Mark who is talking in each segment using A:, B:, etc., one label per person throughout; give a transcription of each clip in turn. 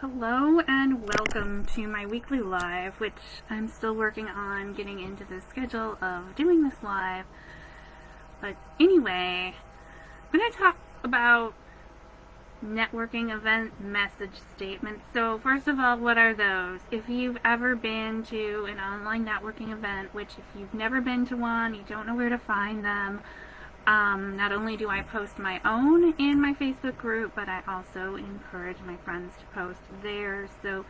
A: Hello and welcome to my weekly live, which I'm still working on getting into the schedule of doing this live. But anyway, I'm going to talk about networking event message statements. So first of all, what are those? If you've ever been to an online networking event, which if you've never been to one, you don't know where to find them, not only do I post my own in my Facebook group, but I also encourage my friends to post theirs so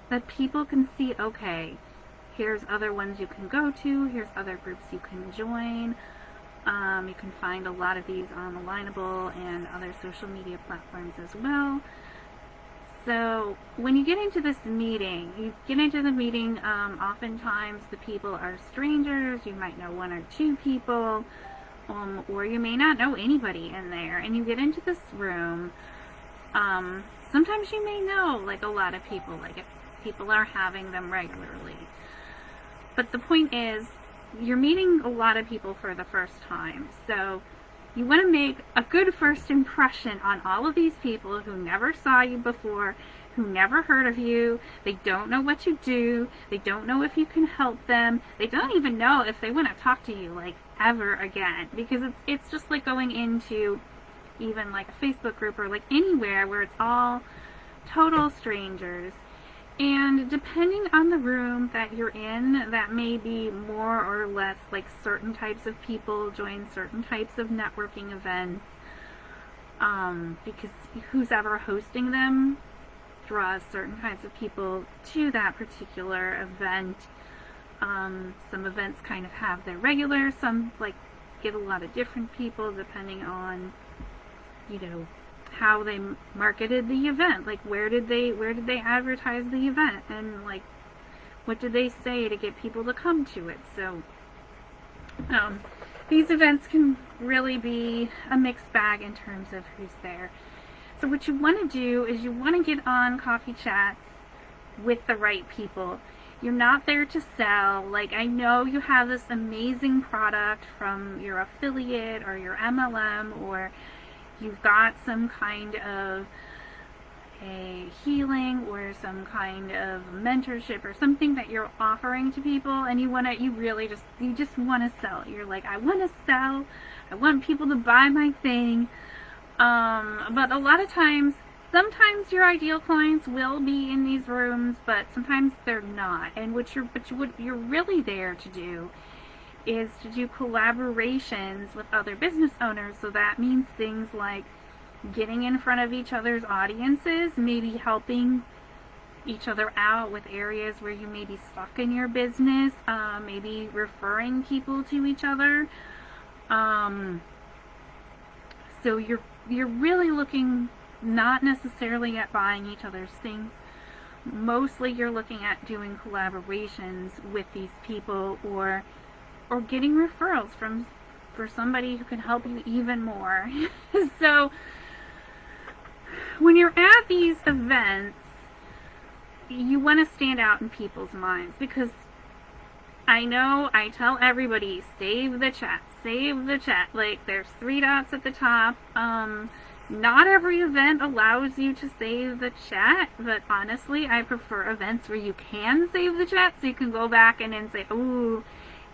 A: that people can see, okay, here's other ones you can go to, here's other groups you can join. You can find a lot of these on Alignable and other social media platforms as well. So when you get into this meeting, oftentimes the people are strangers. You might know one or two people. Or you may not know anybody in there, and you get into this room. Sometimes you may know like a lot of people, like if people are having them regularly. But the point is, you're meeting a lot of people for the first time, so you want to make a good first impression on all of these people who never saw you before, who never heard of you. They don't know what you do. They don't know if you can help them. They don't even know if they want to talk to you like ever again, because it's just like going into even like a Facebook group or like anywhere where it's all total strangers. And depending on the room that you're in, that may be more or less like certain types of people join certain types of networking events, because who's ever hosting them draws certain kinds of people to that particular event. Some events kind of have their regulars, some like get a lot of different people depending on, how they marketed the event. Like where did they advertise the event, and like what did they say to get people to come to it. So these events can really be a mixed bag in terms of who's there. So what you want to do is you want to get on coffee chats with the right people. You're not there to sell. Like, I know you have this amazing product from your affiliate or your MLM, or you've got some kind of a healing or some kind of mentorship or something that you're offering to people, and you just want to sell. You're like, I want to sell. I want people to buy my thing. But a lot of times, sometimes your ideal clients will be in these rooms, but sometimes they're not. And what you're really there to do is to do collaborations with other business owners. So that means things like getting in front of each other's audiences, maybe helping each other out with areas where you may be stuck in your business, maybe referring people to each other. So you're really looking not necessarily at buying each other's things. Mostly you're looking at doing collaborations with these people, or getting referrals for somebody who can help you even more. So when you're at these events, you want to stand out in people's minds, because I know I tell everybody, save the chat. Like, there's 3 dots at the top. Not every event allows you to save the chat, but honestly, I prefer events where you can save the chat, so you can go back and then say, oh,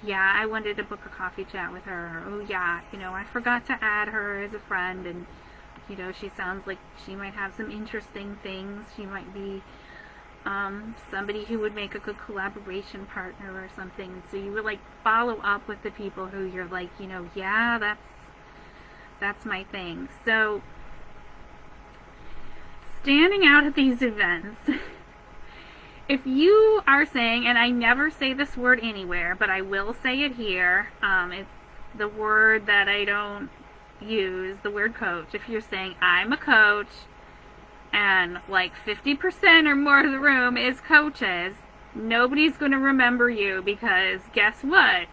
A: yeah, I wanted to book a coffee chat with her. Oh, yeah, I forgot to add her as a friend, and, she sounds like she might have some interesting things. She might be somebody who would make a good collaboration partner or something. So you would like follow up with the people who you're like, yeah, that's my thing. So standing out at these events, if you are saying, and I never say this word anywhere, but I will say it here, it's the word that I don't use, the word coach. If you're saying, I'm a coach, and like 50% or more of the room is coaches, nobody's going to remember you, because guess what?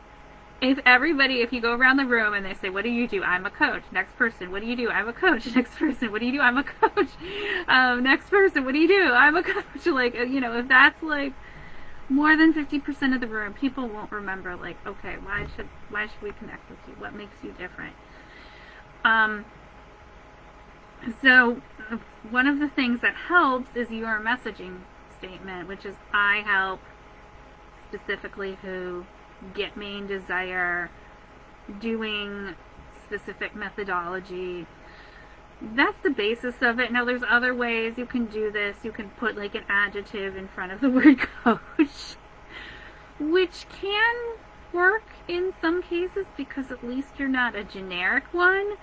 A: If you go around the room and they say, what do you do? I'm a coach. Next person, what do you do? I'm a coach. Next person, what do you do? I'm a coach. Next person, what do you do? I'm a coach. Like, if that's like more than 50% of the room, people won't remember, like, okay, why should we connect with you? What makes you different? So one of the things that helps is your messaging statement, which is I help specifically who, get main desire, doing specific methodology. That's the basis of it. Now there's other ways you can do this. You can put like an adjective in front of the word coach, which can work in some cases because at least you're not a generic one.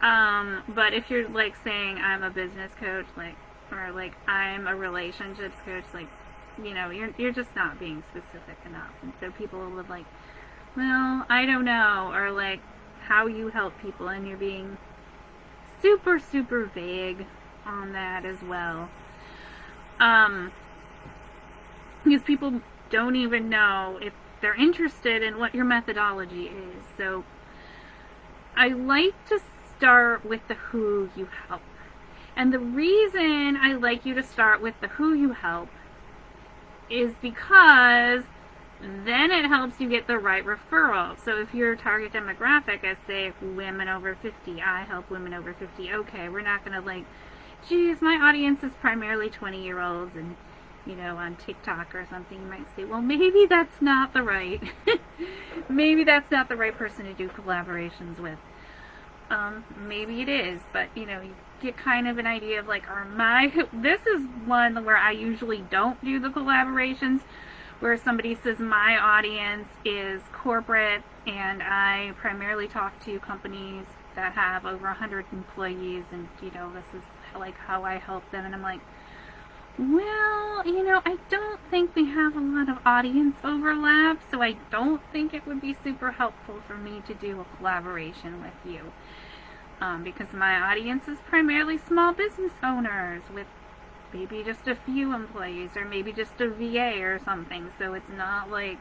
A: But if you're like saying I'm a business coach, like, or like I'm a relationships coach, like, you know, you're just not being specific enough. And so people would like, well, I don't know, or like how you help people, and you're being super, super vague on that as well. Because people don't even know if they're interested in what your methodology is. So I like to start with the who you help. And the reason I like you to start with the who you help is because then it helps you get the right referral. So if your target demographic is, say, women over 50, I help women over 50. Okay, we're not going to like, geez, my audience is primarily 20-year-olds and, you know, on TikTok or something. You might say, well, maybe that's not the right, maybe that's not the right person to do collaborations with. Maybe it is, but, you know, you get kind of an idea of like, this is one where I usually don't do the collaborations, where somebody says my audience is corporate and I primarily talk to companies that have over 100 employees, and, you know, this is like how I help them. And I'm like, well, you know, I don't think we have a lot of audience overlap, so I don't think it would be super helpful for me to do a collaboration with you. Because my audience is primarily small business owners with maybe just a few employees, or maybe just a VA or something. So it's not like,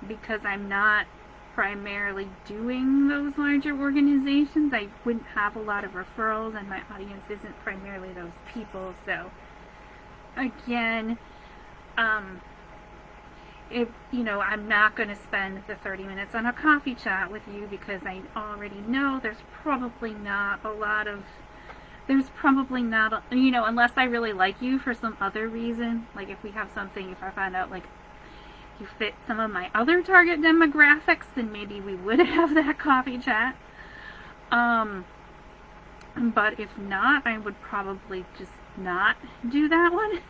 A: because I'm not primarily doing those larger organizations, I wouldn't have a lot of referrals, and my audience isn't primarily those people. So again, you know, I'm not going to spend the 30 minutes on a coffee chat with you because I already know there's probably not, you know, unless I really like you for some other reason. Like if we have something, if I find out like you fit some of my other target demographics, then maybe we would have that coffee chat. But if not, I would probably just not do that one.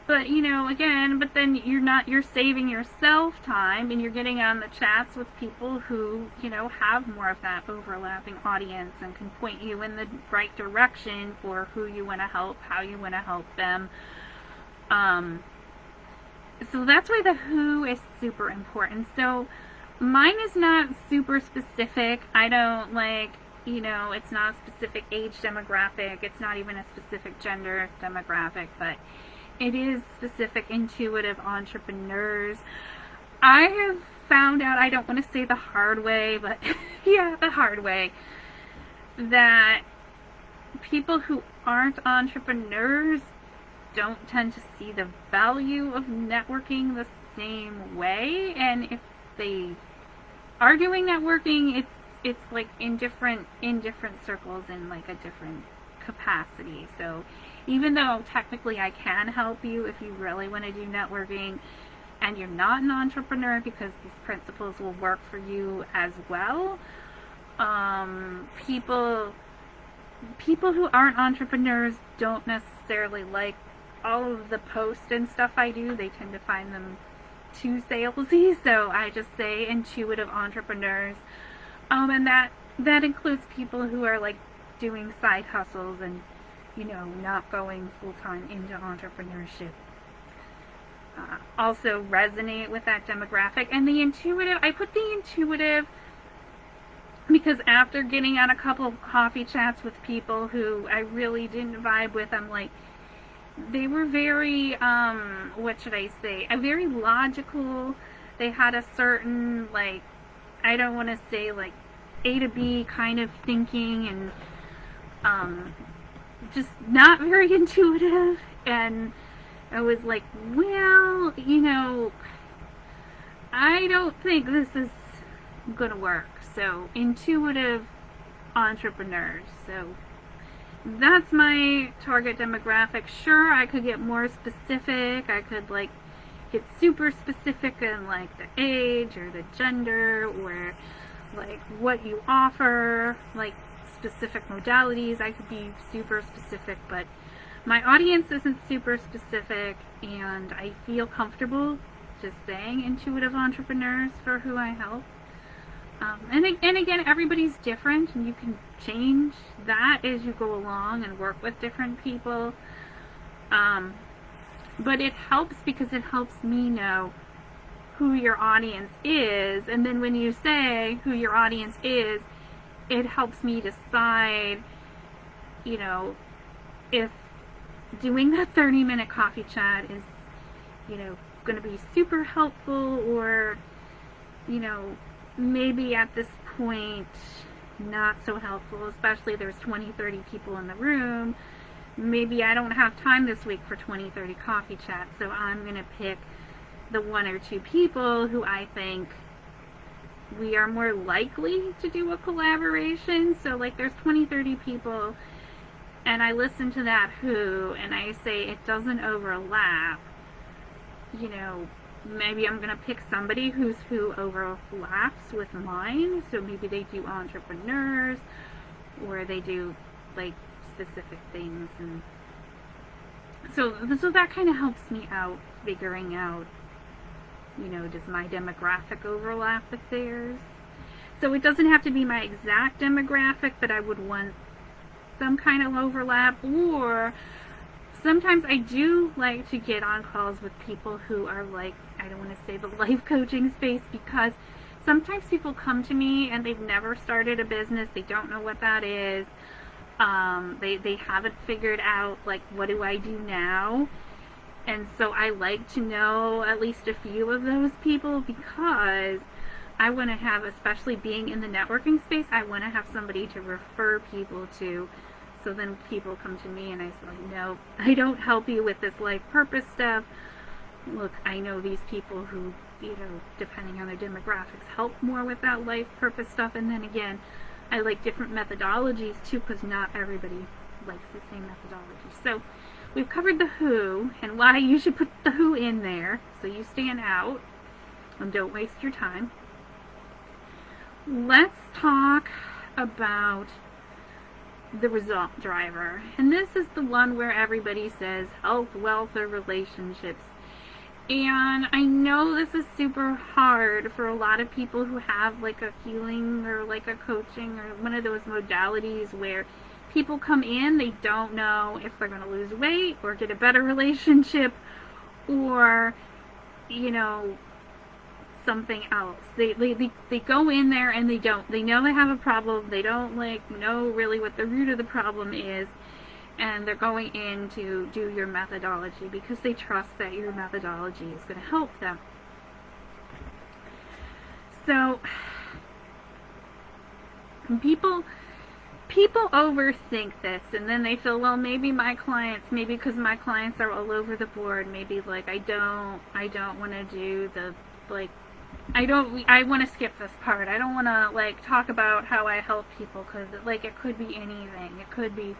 A: But, you know, again, but then you're saving yourself time, and you're getting on the chats with people who, you know, have more of that overlapping audience and can point you in the right direction for who you want to help, how you want to help them. So that's why the who is super important. So mine is not super specific. I don't like, you know, it's not a specific age demographic. It's not even a specific gender demographic, but it is specific intuitive entrepreneurs. I have found out, I don't want to say the hard way, but yeah, the hard way, that people who aren't entrepreneurs don't tend to see the value of networking the same way. And if they are doing networking, it's like in different circles, in like a different capacity. So even though technically I can help you if you really want to do networking and you're not an entrepreneur, because these principles will work for you as well, people who aren't entrepreneurs don't necessarily like all of the posts and stuff I do. They tend to find them too salesy, so I just say intuitive entrepreneurs. And that includes people who are like doing side hustles and, you know, not going full-time into entrepreneurship. Also resonate with that demographic. And the intuitive, I put the intuitive because after getting on a couple of coffee chats with people who I really didn't vibe with, I'm like, they were very, what should I say, very logical. They had a certain, like, I don't want to say like A to B kind of thinking, and just not very intuitive. And I was like, well, you know, I don't think this is gonna work. So intuitive entrepreneurs. So that's my target demographic. Sure, I could get more specific. I could like get super specific in like the age or the gender or like what you offer, like specific modalities. I could be super specific, but my audience isn't super specific, and I feel comfortable just saying intuitive entrepreneurs for who I help. And again, everybody's different, and you can change that as you go along and work with different people. But it helps because it helps me know who your audience is, and then when you say who your audience is, it helps me decide, you know, if doing that 30-minute coffee chat is, you know, going to be super helpful, or, you know, maybe at this point not so helpful, especially there's 20-30 people in the room. Maybe I don't have time this week for 20-30 coffee chats, so I'm going to pick the 1 or 2 people who I think we are more likely to do a collaboration. So like there's 20-30 people, and I listen to that who, and I say it doesn't overlap. You know, maybe I'm going to pick somebody who overlaps with mine. So maybe they do entrepreneurs, or they do like specific things, and so that kind of helps me out figuring out, you know, does my demographic overlap with theirs? So it doesn't have to be my exact demographic, but I would want some kind of overlap. Or sometimes I do like to get on calls with people who are like, I don't want to say the life coaching space, because sometimes people come to me and they've never started a business, they don't know what that is. They haven't figured out, like, what do I do now? And so I like to know at least a few of those people, because I want to have, especially being in the networking space, I want to have somebody to refer people to. So then people come to me and I say, no, I don't help you with this life purpose stuff. Look, I know these people who, you know, depending on their demographics, help more with that life purpose stuff. And then again, I like different methodologies too, because not everybody likes the same methodology. So we've covered the who and why you should put the who in there so you stand out and don't waste your time. Let's talk about the result driver. And this is the one where everybody says health, wealth, or relationships. And I know this is super hard for a lot of people who have like a healing or like a coaching or one of those modalities where people come in, they don't know if they're going to lose weight or get a better relationship, or, you know, something else. They go in there and they know they have a problem, they don't like know really what the root of the problem is, and they're going in to do your methodology because they trust that your methodology is going to help them. So people overthink this, and then they feel, well, maybe my clients, maybe because my clients are all over the board, maybe like I don't want to do the, like, I want to skip this part. I don't want to like talk about how I help people, because like it could be anything. It could be,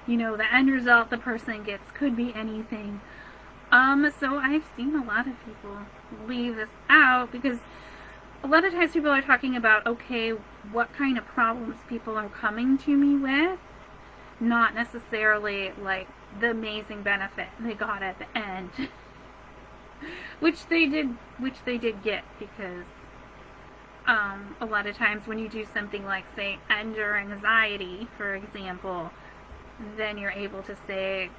A: you know, the end result the person gets could be anything. So I've seen a lot of people leave this out, because a lot of times people are talking about, okay, what kind of problems people are coming to me with, not necessarily like the amazing benefit they got at the end. which they did get, because a lot of times when you do something like, say, end your anxiety, for example, then you're able to say,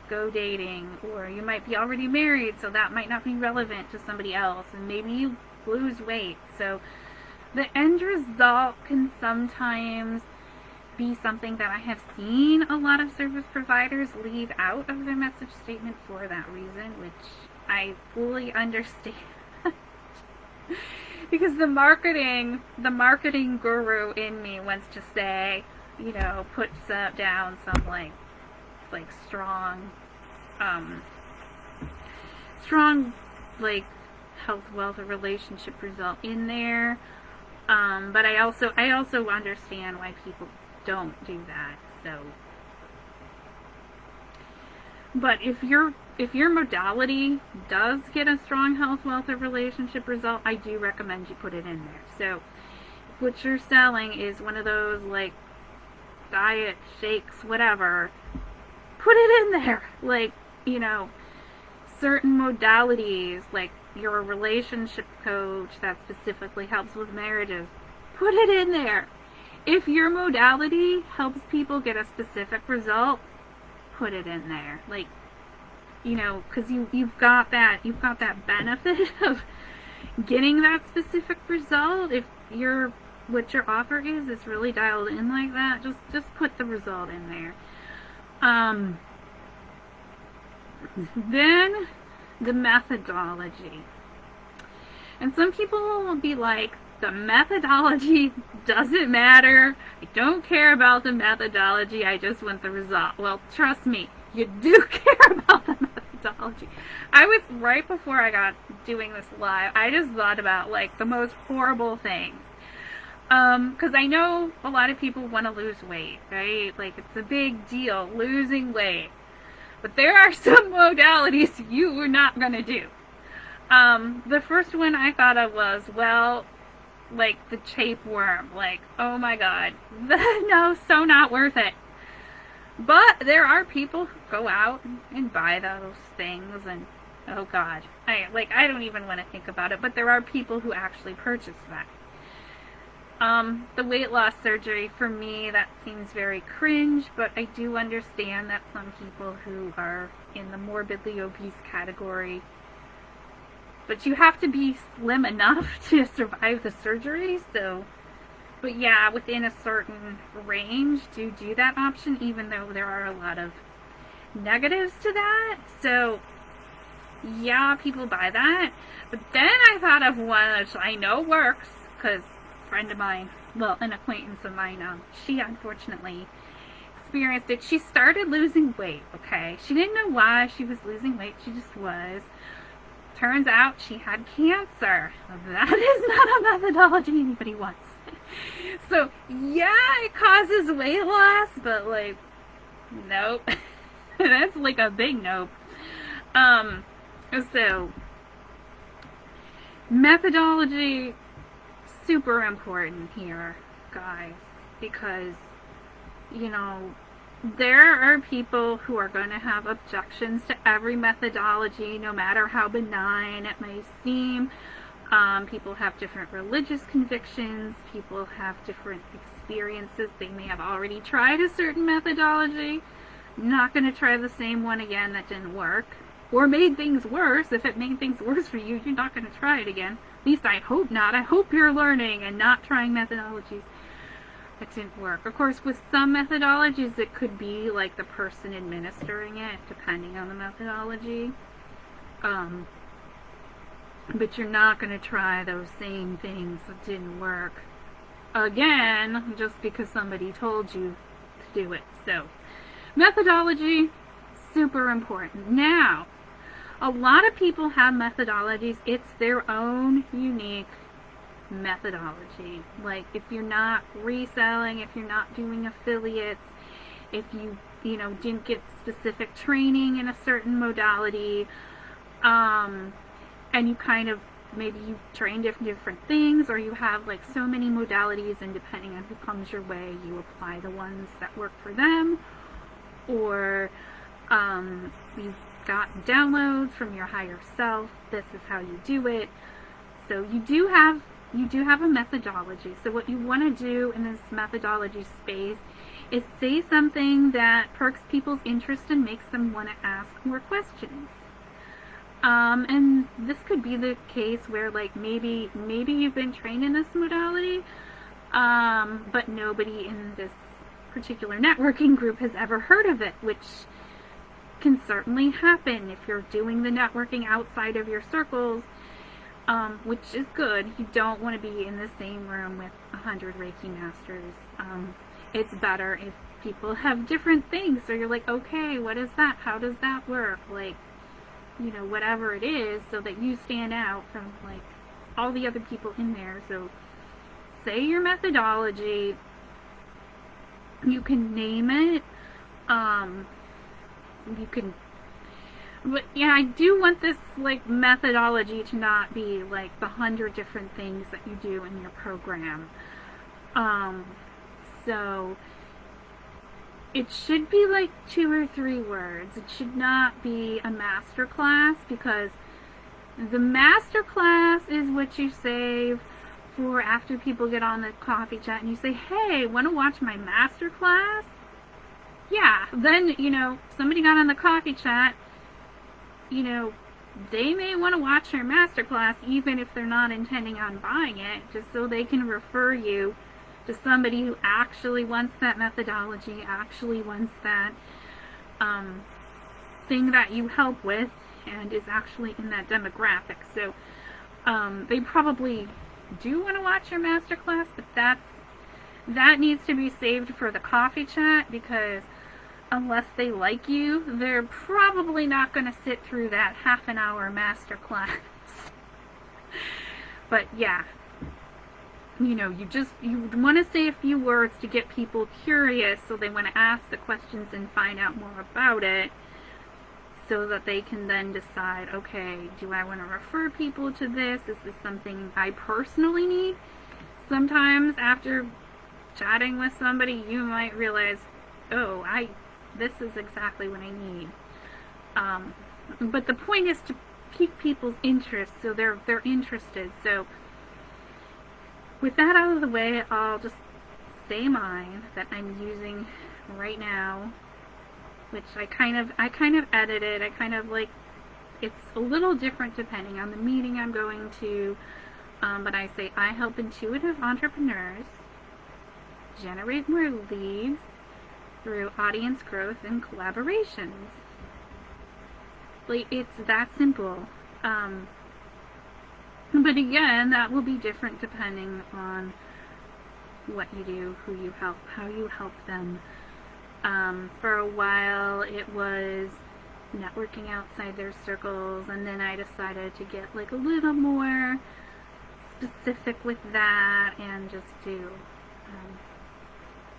A: go dating, or you might be already married, so that might not be relevant to somebody else, and maybe you lose weight. So the end result can sometimes be something that I have seen a lot of service providers leave out of their message statement for that reason, which I fully understand. Because the marketing guru in me wants to say, you know, put down some like strong like health, wealth, or relationship result in there. But I also understand why people don't do that. So, but if your modality does get a strong health, wealth, or relationship result, I do recommend you put it in there. So, what you're selling is one of those like diet shakes, whatever, put it in there. Like, certain modalities, like your relationship coach that specifically helps with marriages, put it in there. If your modality helps people get a specific result, put it in there. Like, because you've got that benefit of getting that specific result. If what your offer is really dialed in like that, just put the result in there. Then the methodology. And some people will be like, the methodology doesn't matter. I don't care about the methodology. I just want the result. Well, trust me, you do care about the methodology. I was, right before I got doing this live, I just thought about like the most horrible things. Because I know a lot of people want to lose weight, right? Like, it's a big deal, losing weight. But there are some modalities you are not going to do. The first one I thought of was, well, like the tapeworm. Like, oh my god. No, so not worth it. But there are people who go out and buy those things, and oh god. I don't even want to think about it, but there are people who actually purchase that. The weight loss surgery, for me, that seems very cringe, but I do understand that some people who are in the morbidly obese category, but you have to be slim enough to survive the surgery, so, but yeah, within a certain range, do that option, even though there are a lot of negatives to that. So, yeah, people buy that. But then I thought of one which I know works, because friend of mine, well, an acquaintance of mine, she unfortunately experienced it. She started losing weight, okay? She didn't know why she was losing weight, she just was. Turns out she had cancer. That is not a methodology anybody wants. So, yeah, it causes weight loss, but like, nope. That's like a big nope. So, methodology, super important here, guys, because, there are people who are going to have objections to every methodology, no matter how benign it may seem. People have different religious convictions, people have different experiences. They may have already tried a certain methodology, not going to try the same one again that didn't work, or made things worse. If it made things worse for you, you're not going to try it again. At least I hope not. I hope you're learning and not trying methodologies that didn't work. Of course, with some methodologies, it could be like the person administering it, depending on the methodology. But you're not going to try those same things that didn't work again, just because somebody told you to do it. So, methodology, super important. Now, a lot of people have methodologies. It's their own unique methodology. Like, if you're not reselling, if you're not doing affiliates, if you didn't get specific training in a certain modality, and you kind of, maybe you train different things, or you have like so many modalities, and depending on who comes your way, you apply the ones that work for them, or you've got downloads from your higher self. This is how you do it. So you do have a methodology. So what you want to do in this methodology space is say something that perks people's interest and makes them want to ask more questions. And this could be the case where, like, maybe you've been trained in this modality, but nobody in this particular networking group has ever heard of it, which can certainly happen if you're doing the networking outside of your circles, which is good. You don't want to be in the same room with 100 Reiki masters. It's better if people have different things, so you're like, okay, what is that? How does that work? Like, whatever it is, so that you stand out from like all the other people in there. So say your methodology. You can name it. You can, but yeah, I do want this like methodology to not be like the 100 different things that you do in your program. So it should be like 2 or 3 words. It should not be a master class, because the master class is what you save for after people get on the coffee chat and you say, hey, want to watch my master class? Yeah, then, somebody got on the coffee chat, they may want to watch your master class even if they're not intending on buying it, just so they can refer you to somebody who actually wants that methodology, actually wants that thing that you help with, and is actually in that demographic. So they probably do want to watch your masterclass, but that needs to be saved for the coffee chat, because unless they like you, they're probably not going to sit through that half-an-hour masterclass. But yeah, you want to say a few words to get people curious, so they want to ask the questions and find out more about it, so that they can then decide, okay, do I want to refer people to this? Is this something I personally need? Sometimes after chatting with somebody, you might realize, oh, this is exactly what I need. But the point is to pique people's interest, so they're interested. So with that out of the way, I'll just say mine that I'm using right now, which I kind of edited. It's a little different depending on the meeting I'm going to, but I say, I help intuitive entrepreneurs generate more leads through audience growth and collaborations. Like, it's that simple. But again, that will be different depending on what you do, who you help, how you help them. For a while it was networking outside their circles, and then I decided to get like a little more specific with that and just do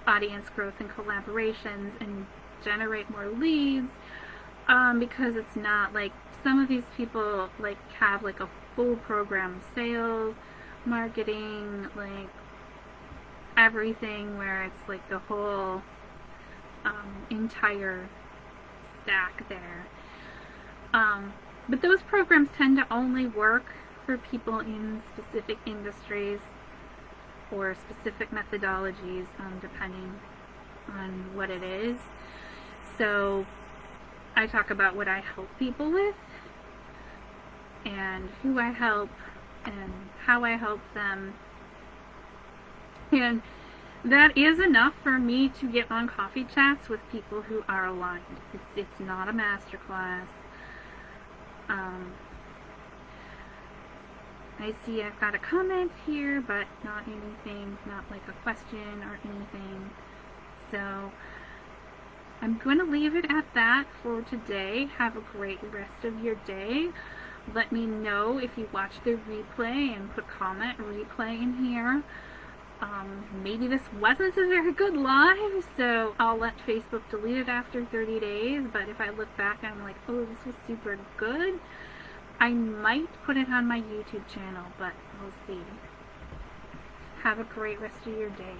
A: audience growth and collaborations and generate more leads, because it's not like some of these people like have like a full program, sales, marketing, like everything, where it's like the whole entire stack there. But those programs tend to only work for people in specific industries or specific methodologies, depending on what it is. So I talk about what I help people with, and who I help, and how I help them. And that is enough for me to get on coffee chats with people who are aligned. It's not a masterclass. I see I've got a comment here, but not anything, not like a question or anything. So I'm going to leave it at that for today. Have a great rest of your day. Let me know if you watch the replay and put comment replay in here. Maybe this wasn't a very good live, so I'll let Facebook delete it after 30 days, but if I look back and I'm like, oh, this was super good, I might put it on my YouTube channel, but we'll see. Have a great rest of your day.